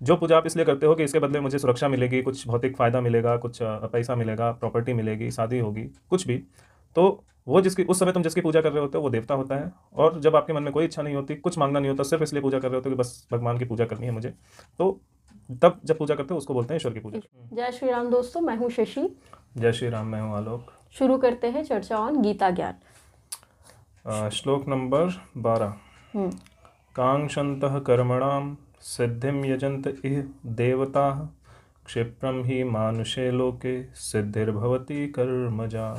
जो पूजा आप इसलिए करते हो कि इसके बदले मुझे सुरक्षा मिलेगी, कुछ भौतिक फ़ायदा मिलेगा, कुछ पैसा मिलेगा, प्रॉपर्टी मिलेगी, शादी होगी, कुछ भी, तो वो जिसकी उस समय तुम जिसकी पूजा कर रहे होते हो वो देवता होता है। और जब आपके मन में कोई इच्छा नहीं होती, कुछ मांगना नहीं होता, सिर्फ इसलिए पूजा कर रहे होते हो कि बस भगवान की पूजा करनी है मुझे, तो तब जब पूजा करते हो उसको बोलते हैं ईश्वर की पूजा। जय श्री राम दोस्तों, मैं हूँ शशि। जय श्री राम, मैं हूँ आलोक। शुरू करते हैं चर्चा ऑन गीता ज्ञान। श्लोक नंबर 12। कांक्षन्तः कर्मणां सिद्धिं यजन्त इह देवताः क्षिप्रं हि मानुषे लोके सिद्धिर्भवति कर्मजा।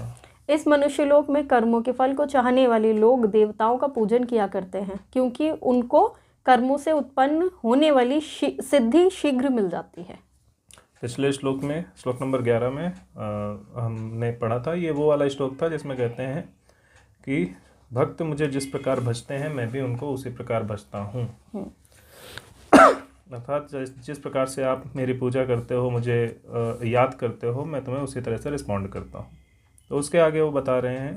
इस मनुष्य लोक में कर्मों के फल को चाहने वाले लोग देवताओं का पूजन किया करते हैं, क्योंकि उनको कर्मों से उत्पन्न होने वाली सिद्धि शीघ्र मिल जाती है। पिछले श्लोक में, श्लोक नंबर 11 में हमने पढ़ा था, ये वो वाला श्लोक था जिसमें कहते हैं कि भक्त मुझे जिस प्रकार भजते हैं मैं भी उनको उसी प्रकार भजता हूँ। अर्थात जिस प्रकार से आप मेरी पूजा करते हो, मुझे याद करते हो, मैं तुम्हें उसी तरह से रिस्पॉन्ड करता हूँ। तो उसके आगे वो बता रहे हैं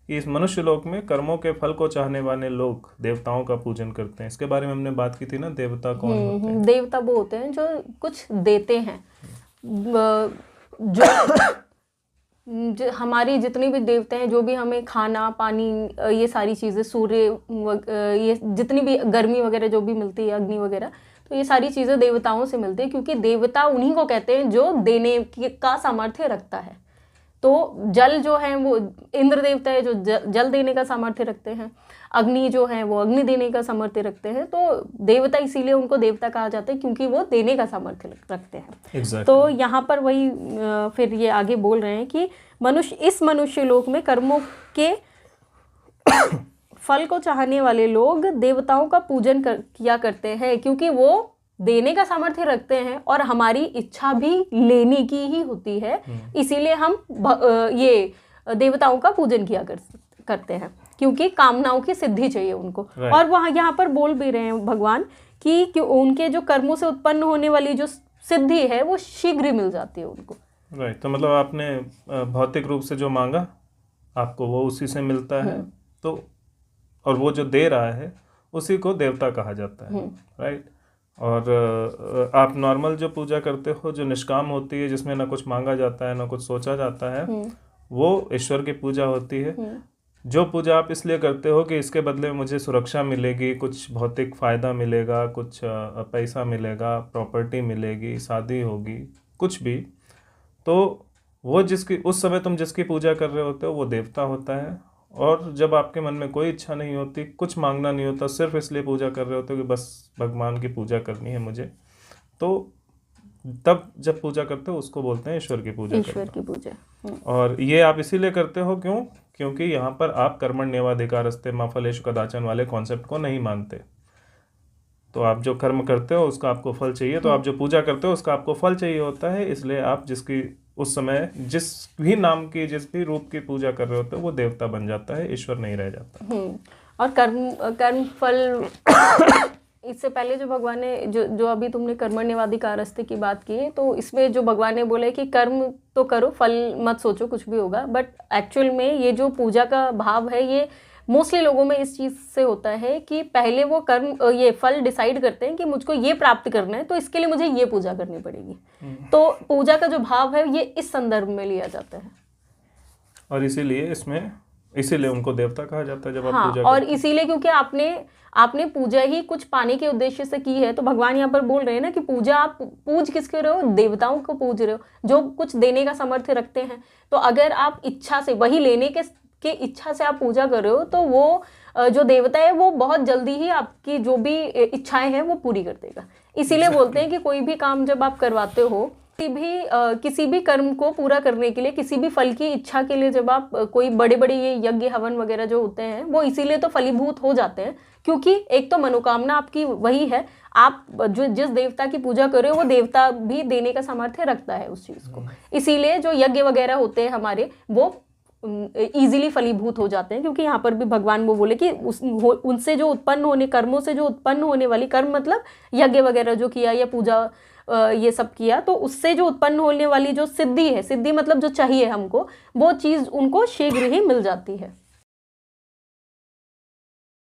कि इस मनुष्य लोक में कर्मों के फल को चाहने वाले लोग देवताओं का पूजन करते हैं। इसके बारे में हमने बात की थी ना, देवता कौन होते हैं? देवता वो होते हैं जो कुछ देते हैं। जो हमारी जितनी भी देवते हैं, जो भी हमें खाना पानी, ये सारी चीज़ें, सूर्य, ये जितनी भी गर्मी वगैरह जो भी मिलती है, अग्नि वगैरह, तो ये सारी चीज़ें देवताओं से मिलती है, क्योंकि देवता उन्हीं को कहते हैं जो देने का सामर्थ्य रखता है। तो जल जो है वो इंद्र देवता है, जो जल देने का सामर्थ्य रखते हैं। अग्नि जो है वो अग्नि देने का सामर्थ्य रखते हैं। तो देवता इसीलिए उनको देवता कहा जाता है, क्योंकि वो देने का सामर्थ्य रखते हैं। Exactly. तो यहाँ पर वही फिर ये आगे बोल रहे हैं कि इस मनुष्य लोक में कर्मों के फल को चाहने वाले लोग देवताओं का पूजन किया करते हैं, क्योंकि वो देने का सामर्थ्य रखते हैं और हमारी इच्छा भी लेने की ही होती है। इसीलिए हम ये देवताओं का पूजन किया करते हैं, क्योंकि कामनाओं की सिद्धि चाहिए उनको। और वहाँ यहाँ पर बोल भी रहे हैं भगवान कि उनके जो कर्मों से उत्पन्न होने वाली जो सिद्धि है वो शीघ्र मिल जाती है उनको। राइट। तो मतलब आपने भौतिक रूप से जो मांगा आपको वो उसी से मिलता है, तो और वो जो दे रहा है उसी को देवता कहा जाता है। राइट। और आप नॉर्मल जो पूजा करते हो, जो निष्काम होती है, जिसमें ना कुछ मांगा जाता है ना कुछ सोचा जाता है, वो ईश्वर की पूजा होती है। जो पूजा आप इसलिए करते हो कि इसके बदले मुझे सुरक्षा मिलेगी, कुछ भौतिक फ़ायदा मिलेगा, कुछ पैसा मिलेगा, प्रॉपर्टी मिलेगी, शादी होगी, कुछ भी, तो वो जिसकी उस समय तुम जिसकी पूजा कर रहे होते हो वो देवता होता है। और जब आपके मन में कोई इच्छा नहीं होती, कुछ मांगना नहीं होता, सिर्फ इसलिए पूजा कर रहे होते हो कि बस भगवान की पूजा करनी है मुझे, तो तब जब पूजा करते हो उसको बोलते हैं ईश्वर की पूजा। ईश्वर की पूजा। और ये आप इसीलिए करते हो क्यों? क्योंकि यहाँ पर आप कर्मण्येवाधिकारस्ते मा फलेषु कदाचन वाले कॉन्सेप्ट को नहीं मानते। तो आप जो कर्म करते हो उसका आपको फल चाहिए, तो आप जो पूजा करते हो उसका आपको फल चाहिए होता है। इसलिए आप जिसकी उस समय जिस भी नाम की, जिस भी रूप की पूजा कर रहे होते हो वो देवता बन जाता है, ईश्वर नहीं रह जाता। और कर्म फल इससे पहले जो भगवान ने जो अभी तुमने कर्मण्येवाधिकारस्ते की बात की, तो इसमें जो भगवान ने बोले कि कर्म तो करो, फल मत सोचो कुछ भी होगा। बट एक्चुअल में ये जो पूजा का भाव है, ये मोस्टली लोगों में इस चीज़ से होता है कि पहले वो ये फल डिसाइड करते हैं कि मुझको ये प्राप्त करना है, तो इसके लिए मुझे ये पूजा करनी पड़ेगी। तो पूजा का जो भाव है ये इस संदर्भ में लिया जाता है, और इसीलिए उनको देवता कहा जाता है जब आप पूजा और इसीलिए क्योंकि आपने पूजा ही कुछ पाने के उद्देश्य से की है। तो भगवान यहाँ पर बोल रहे हैं ना कि पूजा आप पूज किसके रहे हो? देवताओं को पूज रहे हो, जो कुछ देने का सामर्थ्य रखते हैं। तो अगर आप इच्छा से, वही लेने के इच्छा से आप पूजा कर रहे हो, तो वो जो देवता है वो बहुत जल्दी ही आपकी जो भी इच्छाएं हैं वो पूरी कर देगा। इसीलिए बोलते हैं कि कोई भी काम जब आप करवाते हो, किसी भी कर्म को पूरा करने के लिए, किसी भी फल की इच्छा के लिए, जब आप कोई बड़े बड़े ये यज्ञ हवन वगैरह जो होते हैं वो इसीलिए तो फलीभूत हो जाते हैं, क्योंकि एक तो मनोकामना आपकी वही है, आप जो जिस देवता की पूजा कर रहे हो वो देवता भी देने का सामर्थ्य रखता है उस चीज़ को। इसीलिए जो यज्ञ वगैरह होते हैं हमारे, वो इजीली फलीभूत हो जाते हैं, क्योंकि यहाँ पर भी भगवान वो बोले कि उनसे जो उत्पन्न होने, कर्मों से जो उत्पन्न होने वाली, कर्म मतलब यज्ञ वगैरह जो किया या पूजा ये सब किया, तो उससे जो उत्पन्न होने वाली जो सिद्धि है, सिद्धि मतलब जो चाहिए हमको, वो चीज़ उनको शीघ्र ही मिल जाती है।